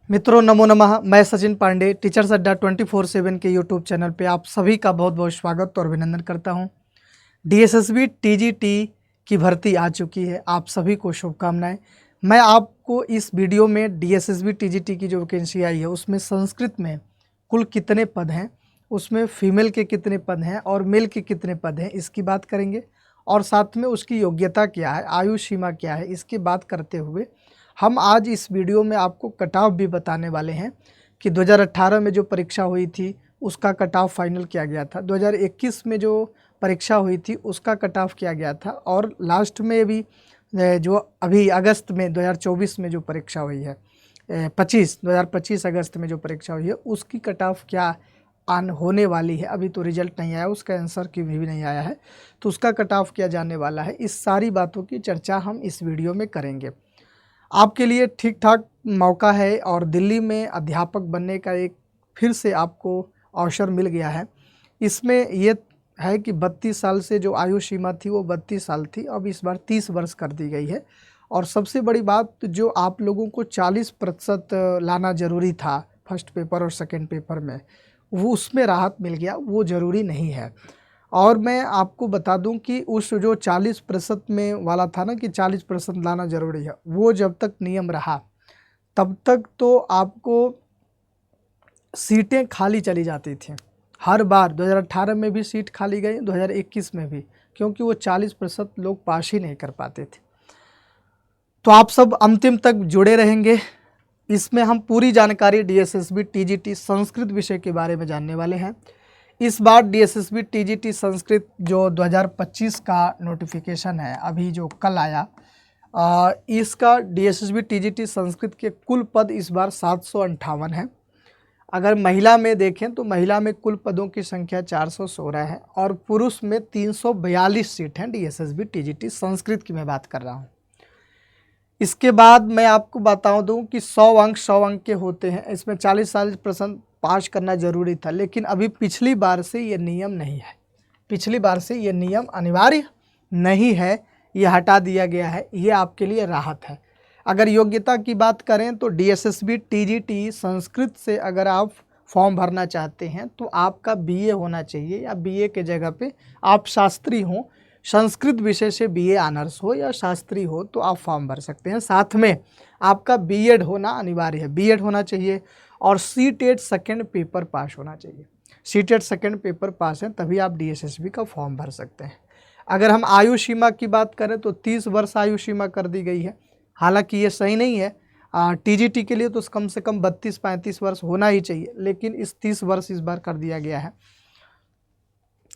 मित्रों नमो नमः। मैं सचिन पांडे टीचर्स अड्डा 24/7 के यूट्यूब चैनल पे आप सभी का बहुत बहुत स्वागत और अभिनंदन करता हूं। डीएसएसबी टीजीटी की भर्ती आ चुकी है, आप सभी को शुभकामनाएं। मैं आपको इस वीडियो में डीएसएसबी टीजीटी की जो वैकेंसी आई है उसमें संस्कृत में कुल कितने पद हैं, उसमें फीमेल के कितने पद हैं और मेल के कितने पद हैं इसकी बात करेंगे, और साथ में उसकी योग्यता क्या है, आयु सीमा क्या है, इसकी बात करते हुए हम आज इस वीडियो में आपको कट ऑफ भी बताने वाले हैं कि 2018 में जो परीक्षा हुई थी उसका कट ऑफ फाइनल किया गया था, 2021 में जो परीक्षा हुई थी उसका कट ऑफ किया गया था, और लास्ट में भी जो अभी अगस्त में 2024 में जो परीक्षा हुई है 2025 अगस्त में जो परीक्षा हुई है उसकी कट ऑफ क्या आन होने वाली है। अभी तो रिजल्ट नहीं आया, उसका आंसर की भी नहीं आया है, तो उसका कट ऑफ किया जाने वाला है। इस सारी बातों की चर्चा हम इस वीडियो में करेंगे। आपके लिए ठीक ठाक मौका है और दिल्ली में अध्यापक बनने का एक फिर से आपको अवसर मिल गया है। इसमें ये है कि 32 साल से जो आयु सीमा थी वो 32 साल थी, अब इस बार 30 वर्ष कर दी गई है। और सबसे बड़ी बात, जो आप लोगों को 40% लाना ज़रूरी था फर्स्ट पेपर और सेकंड पेपर में, वो उसमें राहत मिल गया, वो ज़रूरी नहीं है। और मैं आपको बता दूं कि उस जो 40% में वाला था ना कि 40% लाना ज़रूरी है, वो जब तक नियम रहा तब तक तो आपको सीटें खाली चली जाती थी हर बार। 2018 में भी सीट खाली गई, 2021 में भी, क्योंकि वो 40% लोग पास ही नहीं कर पाते थे। तो आप सब अंतिम तक जुड़े रहेंगे। इसमें हम पूरी जानकारी डीएसएसबी टीजीटी संस्कृत विषय के बारे में जानने वाले हैं। इस बार डीएसएसबी टीजीटी संस्कृत जो 2025 का नोटिफिकेशन है, अभी जो कल आया, इसका डीएसएसबी टीजीटी संस्कृत के कुल पद इस बार 758 है। अगर महिला में देखें तो महिला में कुल पदों की संख्या 416 है और पुरुष में 342 सीट हैं। डीएसएसबी टीजीटी संस्कृत की मैं बात कर रहा हूँ। इसके बाद मैं आपको बता दूं कि 100 अंक के होते हैं। इसमें 40% पास करना ज़रूरी था, लेकिन अभी पिछली बार से ये नियम नहीं है। पिछली बार से ये नियम अनिवार्य नहीं है, ये हटा दिया गया है। ये आपके लिए राहत है। अगर योग्यता की बात करें तो डीएसएसबी टीजीटी संस्कृत से अगर आप फॉर्म भरना चाहते हैं तो आपका बीए होना चाहिए, या बीए के जगह पे आप शास्त्री हों, संस्कृत विषय से बीए ऑनर्स हो या शास्त्री हो तो आप फॉर्म भर सकते हैं। साथ में आपका बीएड होना अनिवार्य है, बीएड होना चाहिए, और सीटेट सेकंड पेपर पास होना चाहिए। सीटेट सेकंड पेपर पास है तभी आप डीएसएसबी का फॉर्म भर सकते हैं। अगर हम आयु सीमा की बात करें तो 30 वर्ष आयु सीमा कर दी गई है। हालांकि ये सही नहीं है, टीजीटी के लिए तो कम से कम 32-35 वर्ष होना ही चाहिए, लेकिन इस 30 वर्ष इस बार कर दिया गया है।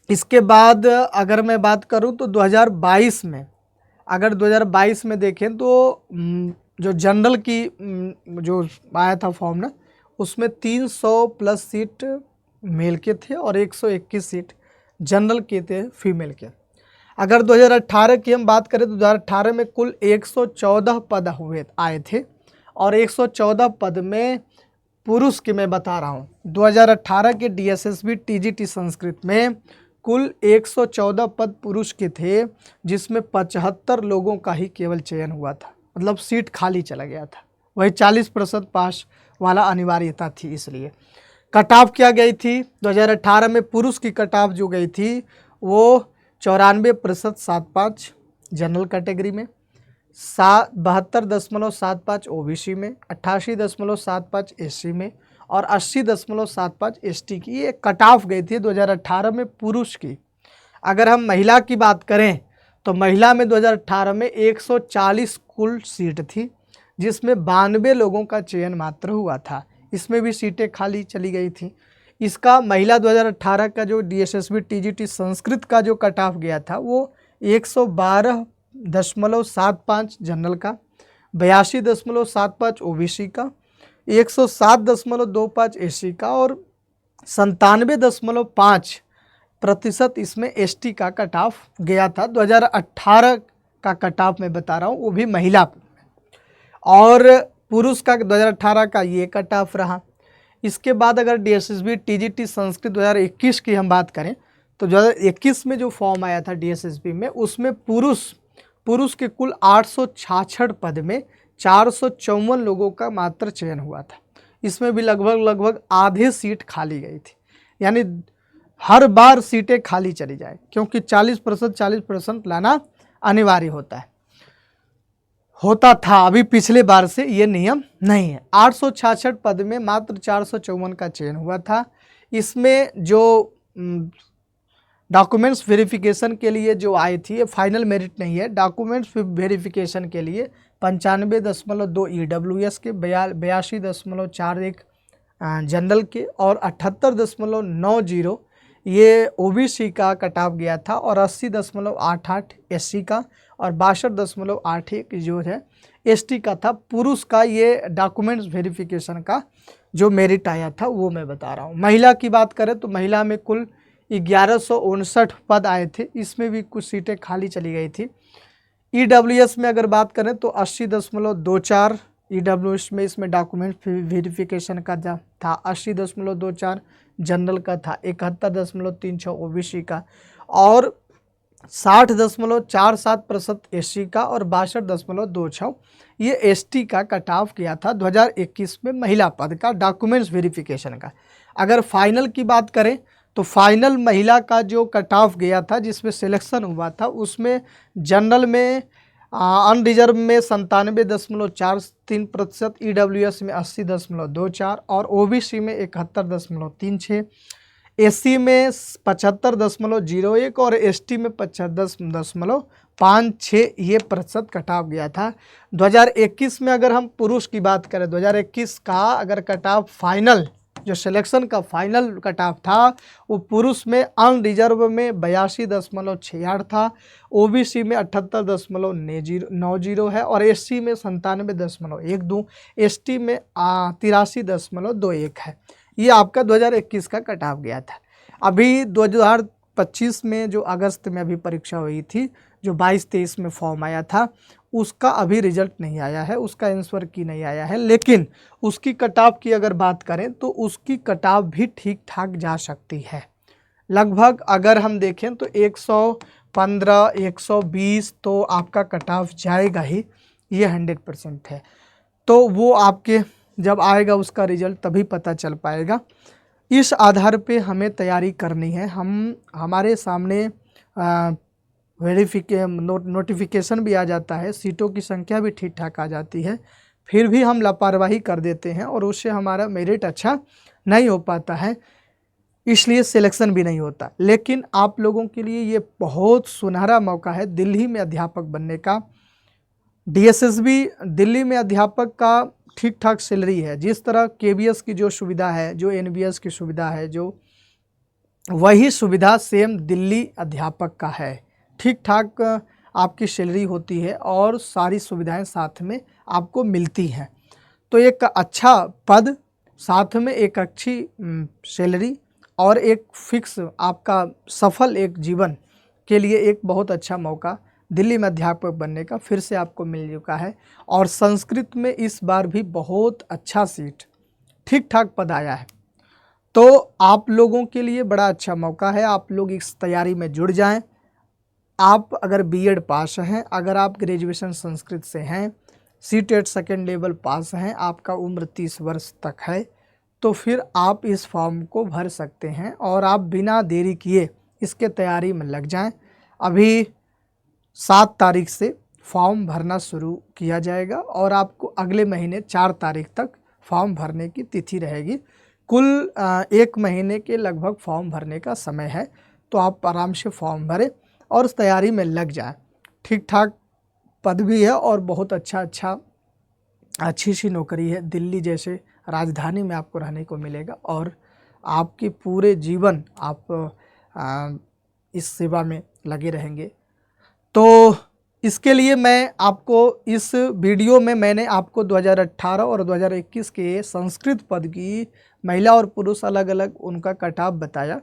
इसके बाद अगर मैं बात करूं तो 2022 में, अगर 2022 में देखें तो जो जनरल की जो आया था फॉर्म ना, उसमें 300 प्लस सीट मेल के थे और 121 सीट जनरल के थे फीमेल के। अगर 2018 की हम बात करें तो 2018 में कुल 114 पद आए थे, और 114 पद में पुरुष की मैं बता रहा हूँ, 2018 के डीएसएसबी टीजीटी संस्कृत में कुल 114 पद पुरुष के थे, जिसमें 75 लोगों का ही केवल चयन हुआ था, मतलब सीट खाली चला गया था। वही 40% पास वाला अनिवार्यता थी, इसलिए कट ऑफ क्या गई थी 2018 में। पुरुष की कट ऑफ जो गई थी वो 94.75 जनरल कैटेगरी में, 72.75 ओबीसी में, 88.75 एससी में और 80.75 एसटी की। ये कट ऑफ गई थी 2018 में पुरुष की। अगर हम महिला की बात करें तो महिला में 2018 में 140 कुल सीट थी, जिसमें 92 लोगों का चयन मात्र हुआ था। इसमें भी सीटें खाली चली गई थी। इसका महिला 2018 का जो डीएसएसबी टीजीटी संस्कृत का जो कट ऑफ गया था वो 112.75 जनरल का, 82.75 ओबीसी का, 107.25 एससी का और 97.5% इसमें एसटी का कट ऑफ गया था। 2018 का कट ऑफ मैं बता रहा हूँ, वो भी महिला, और पुरुष का 2018 का ये कट ऑफ रहा। इसके बाद अगर डीएसएसबी टीजीटी संस्कृत 2021 की हम बात करें तो 2021 में जो फॉर्म आया था डीएसएसबी में, उसमें पुरुष के कुल 866 पद में 454 लोगों का मात्र चयन हुआ था। इसमें भी लगभग आधे सीट खाली गई थी। यानी हर बार सीटें खाली चली जाए, क्योंकि 40% लाना अनिवार्य होता था। अभी पिछले बार से ये नियम नहीं है। 866 पद में मात्र 454 का चयन हुआ था। इसमें जो डॉक्यूमेंट्स वेरिफिकेशन के लिए जो आई थी, ये फाइनल मेरिट नहीं है। डॉक्यूमेंट्स वेरिफिकेशन के लिए 95.2 EWS के, 82.41 जनरल के और 78.90 ये OBC का कटाव गया था, और 80.88 SC का और 62.81 जो है ST का था। पुरुष का ये डॉक्यूमेंट्स वेरिफिकेशन का जो मेरिट आया था वो मैं बता रहा हूँ। महिला की बात करें तो महिला में कुल 1159 पद आए थे, इसमें भी कुछ सीटें खाली चली गई थी। EWS में अगर बात करें तो 80.24 EWS में इसमें डॉक्यूमेंट वेरिफिकेशन का था, 80.24 जनरल का था, 71.36 OBC का और 60.47% SC का और 62.26 ये ST का कटाव किया था 2021 में महिला पद का डॉक्यूमेंट्स वेरिफिकेशन का। अगर फाइनल की बात करें तो फाइनल महिला का जो कटाव गया था, जिसमें सिलेक्शन हुआ था, उसमें जनरल में अनरिजर्व में 97.43%, EWS में 80.24 और OBC में 71.36, SC में 75.01 और ST में 75.56 ये प्रतिशत कटाव गया था 2021 में। अगर हम पुरुष की बात करें, 2021 का अगर कटाव फाइनल जो सिलेक्शन का फाइनल कटाव था, वो पुरुष में अनरिजर्व में 82.68 था, OBC में 78.90 है और SC में 97.12, ST में 83.21 है। ये आपका 2021 का कटाव गया था। अभी 2025 में जो अगस्त में अभी परीक्षा हुई थी, जो 22-23 में फॉर्म आया था, उसका अभी रिजल्ट नहीं आया है, उसका आंसर की नहीं आया है, लेकिन उसकी कटाव की अगर बात करें तो उसकी कटाव भी ठीक ठाक जा सकती है। लगभग अगर हम देखें तो 115, 120 तो आपका कटाव जाएगा ही, ये 100% है। तो वो आपके जब आएगा उसका रिजल्ट तभी पता चल पाएगा। इस आधार पे हमें तैयारी करनी है। हमारे सामने नोटिफिकेशन भी आ जाता है, सीटों की संख्या भी ठीक ठाक आ जाती है, फिर भी हम लापरवाही कर देते हैं और उससे हमारा मेरिट अच्छा नहीं हो पाता है, इसलिए सिलेक्शन भी नहीं होता। लेकिन आप लोगों के लिए ये बहुत सुनहरा मौका है दिल्ली में अध्यापक बनने का। DSSB दिल्ली में अध्यापक का ठीक ठाक सैलरी है, जिस तरह KBS की जो सुविधा है, जो NBS की सुविधा है, जो वही सुविधा सेम दिल्ली अध्यापक का है। ठीक ठाक आपकी सैलरी होती है और सारी सुविधाएं साथ में आपको मिलती हैं। तो एक अच्छा पद, साथ में एक अच्छी सैलरी और एक फिक्स आपका सफल एक जीवन के लिए एक बहुत अच्छा मौका दिल्ली में अध्यापक बनने का फिर से आपको मिल चुका है। और संस्कृत में इस बार भी बहुत अच्छा सीट, ठीक ठाक पद आया है। तो आप लोगों के लिए बड़ा अच्छा मौका है, आप लोग इस तैयारी में जुड़ जाएं। आप अगर BEd पास हैं, अगर आप ग्रेजुएशन संस्कृत से हैं, CTET सेकेंड लेवल पास हैं, आपका उम्र 30 वर्ष तक है, तो फिर आप इस फॉर्म को भर सकते हैं और आप बिना देरी किए इसके तैयारी में लग जाएं। अभी 7 तारीख से फॉर्म भरना शुरू किया जाएगा और आपको अगले महीने 4 तारीख तक फॉर्म भरने की तिथि रहेगी। कुल 1 महीने के लगभग फॉर्म भरने का समय है, तो आप आराम से फॉर्म भरें और उस तैयारी में लग जाएं। ठीक ठाक पद भी है और बहुत अच्छी सी नौकरी है, दिल्ली जैसे राजधानी में आपको रहने को मिलेगा और आपकी पूरे जीवन आप इस सेवा में लगे रहेंगे। तो इसके लिए मैं आपको इस वीडियो में मैंने आपको 2018 और 2021 के संस्कृत पद की महिला और पुरुष अलग अलग उनका कटाव बताया।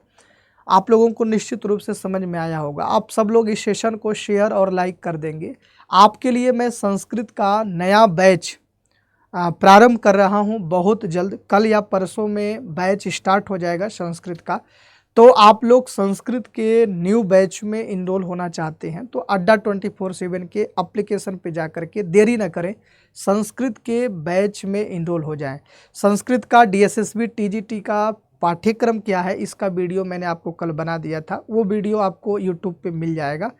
आप लोगों को निश्चित रूप से समझ में आया होगा। आप सब लोग इस सेशन को शेयर और लाइक कर देंगे। आपके लिए मैं संस्कृत का नया बैच प्रारंभ कर रहा हूं बहुत जल्द, कल या परसों में बैच स्टार्ट हो जाएगा संस्कृत का। तो आप लोग संस्कृत के न्यू बैच में इनरोल होना चाहते हैं तो अड्डा 24/7 के एप्लीकेशन पे जा करके देरी न करें, संस्कृत के बैच में इनरोल हो जाएं। संस्कृत का DSSB TGT का पाठ्यक्रम क्या है, इसका वीडियो मैंने आपको कल बना दिया था, वो वीडियो आपको यूट्यूब पे मिल जाएगा।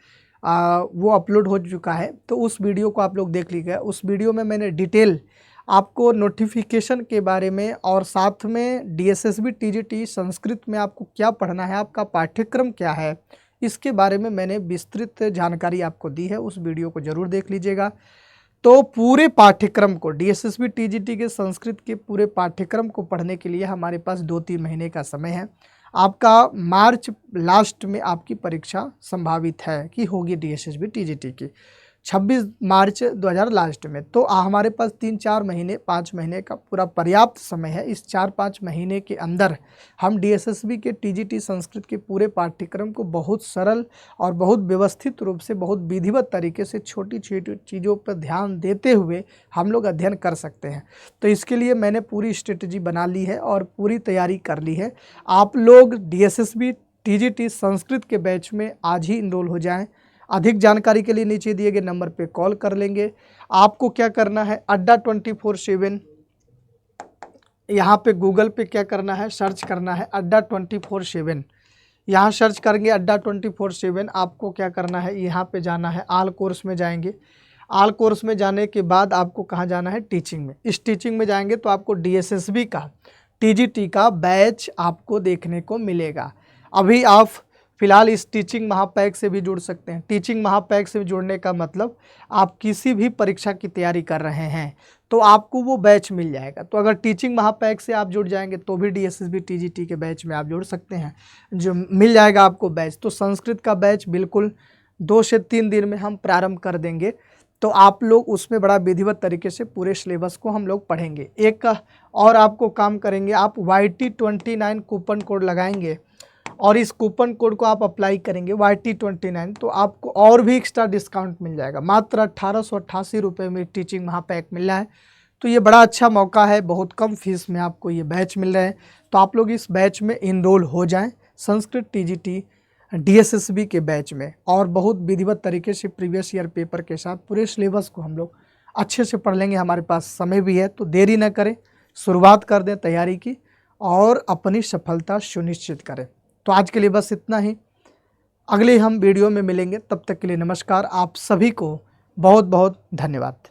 वो अपलोड हो चुका है, तो उस वीडियो को आप लोग देख लीजिएगा। उस वीडियो में मैंने डिटेल आपको नोटिफिकेशन के बारे में और साथ में DSSB TGT संस्कृत में आपको क्या पढ़ना है, आपका पाठ्यक्रम क्या है, इसके बारे में मैंने विस्तृत जानकारी आपको दी है। उस वीडियो को ज़रूर देख लीजिएगा। तो पूरे पाठ्यक्रम को DSSB TGT के संस्कृत के पूरे पाठ्यक्रम को पढ़ने के लिए हमारे पास 2-3 महीने का समय है। आपका मार्च लास्ट में आपकी परीक्षा संभावित है कि होगी DSSB TGT की 26 मार्च 2000 लास्ट में। तो हमारे पास 3-4 महीने 5 महीने का पूरा पर्याप्त समय है। इस 4-5 महीने के अंदर हम DSSB के TGT संस्कृत के पूरे पाठ्यक्रम को बहुत सरल और बहुत व्यवस्थित रूप से, बहुत विधिवत तरीके से छोटी छोटी चीज़ों पर ध्यान देते हुए हम लोग अध्ययन कर सकते हैं। तो इसके लिए मैंने पूरी स्ट्रेटजी बना ली है और पूरी तैयारी कर ली है। आप लोग DSSB TGT संस्कृत के बैच में आज ही इनरोल हो जाएं। अधिक जानकारी के लिए नीचे दिए गए नंबर पे कॉल कर लेंगे। आपको क्या करना है, अड्डा 24/7 यहाँ पे गूगल पे क्या करना है, सर्च करना है अड्डा 24/7। यहाँ सर्च करेंगे अड्डा 24/7। आपको क्या करना है, यहाँ पे जाना है, आल कोर्स में जाएंगे। आल कोर्स में जाने के बाद आपको कहाँ जाना है, टीचिंग में। इस टीचिंग में जाएंगे तो आपको DSSB का TGT का बैच आपको देखने को मिलेगा। अभी आप फिलहाल इस टीचिंग महापैक से भी जुड़ सकते हैं। टीचिंग महापैक से जुड़ने का मतलब आप किसी भी परीक्षा की तैयारी कर रहे हैं तो आपको वो बैच मिल जाएगा। तो अगर टीचिंग महापैक से आप जुड़ जाएंगे तो भी DSSB TGT के बैच में आप जुड़ सकते हैं, जो मिल जाएगा आपको बैच। तो संस्कृत का बैच बिल्कुल 2 से 3 दिन में हम प्रारंभ कर देंगे। तो आप लोग उसमें बड़ा विधिवत तरीके से पूरे सिलेबस को हम लोग पढ़ेंगे। एक और आपको काम करेंगे, आप YT29 कूपन कोड लगाएंगे और इस कूपन कोड को आप अप्लाई करेंगे YT29, तो आपको और भी एक्स्ट्रा डिस्काउंट मिल जाएगा। मात्र 1888 रुपये में टीचिंग महापैक मिल रहा है। तो ये बड़ा अच्छा मौका है, बहुत कम फीस में आपको ये बैच मिल रहा है। तो आप लोग इस बैच में इनरोल हो जाएं, संस्कृत TGT DSSB के बैच में, और बहुत विधिवत तरीके से प्रीवियस ईयर पेपर के साथ पूरे सिलेबस को हम लोग अच्छे से पढ़ लेंगे। हमारे पास समय भी है, तो देरी न करें, शुरुआत कर दें तैयारी की और अपनी सफलता सुनिश्चित करें। तो आज के लिए बस इतना ही। अगले हम वीडियो में मिलेंगे, तब तक के लिए नमस्कार। आप सभी को बहुत बहुत धन्यवाद।